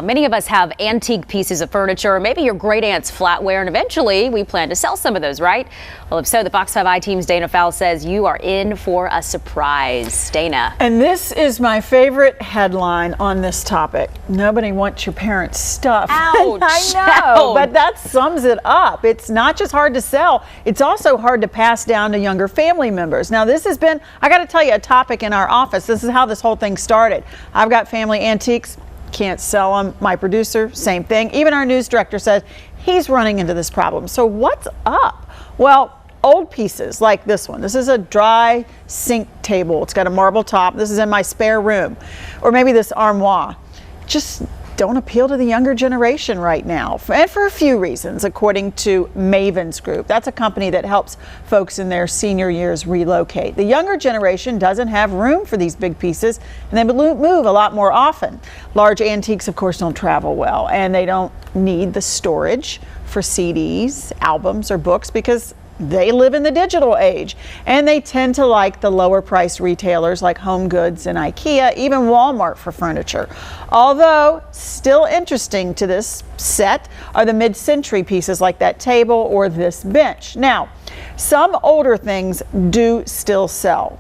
Many of us have antique pieces of furniture, or maybe your great aunt's flatware, and eventually we plan to sell some of those, right? Well, if so, the Fox 5 I-Team's Dana Fowle says you are in for a surprise. Dana. And this is my favorite headline on this topic. Nobody wants your parents' stuff. Ouch. I know, but that sums it up. It's not just hard to sell, it's also hard to pass down to younger family members. Now, this has been, I got to tell you, a topic in our office. This is how this whole thing started. I've got family antiques. Can't sell them. My producer, same thing. Even our news director says he's running into this problem. So what's up? Well, old pieces like this one. This is a dry sink table. It's got a marble top. This is in my spare room. Or maybe this armoire. Just don't appeal to the younger generation right now, and for a few reasons, according to Mavins Group. That's a company that helps folks in their senior years relocate. The younger generation doesn't have room for these big pieces, and they move a lot more often. Large antiques, of course, don't travel well, and they don't need the storage for CDs, albums, or books because they live in the digital age, and they tend to like the lower priced retailers like Home Goods and IKEA, even Walmart for furniture. Although still interesting to this set are the mid-century pieces like that table or this bench. Now, some older things do still sell.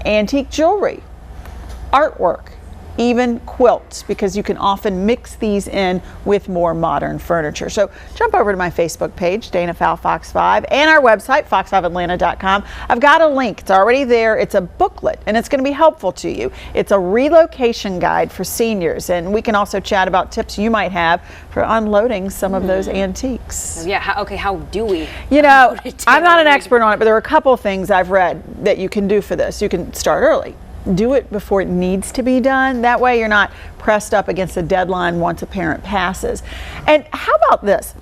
Antique jewelry, artwork, even quilts, because you can often mix these in with more modern furniture. So jump over to my Facebook page, Dana Fowle Fox 5, and our website, fox5atlanta.com. I've got a link. It's already there. It's a booklet, and it's going to be helpful to you. It's a relocation guide for seniors, and we can also chat about tips you might have for unloading some of those antiques. Yeah, how do we? You know, I'm not an expert on it, but there are a couple things I've read that you can do for this. You can start early. Do it before it needs to be done. That way you're not pressed up against a deadline once a parent passes. And how about this?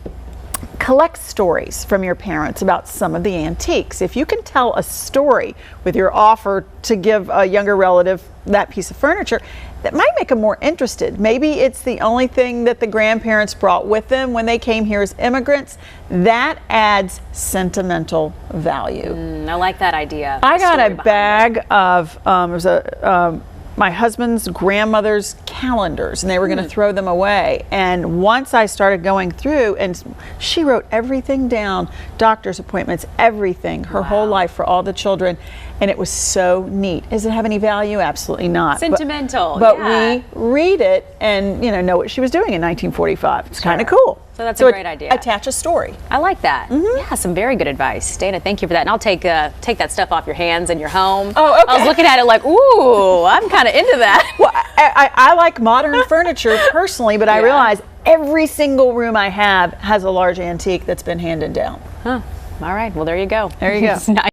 Collect stories from your parents about some of the antiques. If you can tell a story with your offer to give a younger relative that piece of furniture, that might make them more interested. Maybe it's the only thing that the grandparents brought with them when they came here as immigrants. That adds sentimental value. I like that idea. I got a bag of my husband's grandmother's calendars, and they were going to throw them away. And once I started going through, and she wrote everything down, doctor's appointments, everything, her whole life for all the children, and it was so neat. Does it have any value? Absolutely not. Sentimental. But we read it and know what she was doing in 1945. It's kind of cool. So that's a great idea. Attach a story. I like that. Yeah, some very good advice. Dana, thank you for that. And I'll take that stuff off your hands in your home. Oh, okay. I was looking at it like, ooh, I'm kind of into that. Well, I like modern furniture personally, but I realize every single room I have has a large antique that's been handed down. Huh. All right. Well, there you go. There you go. It's nice.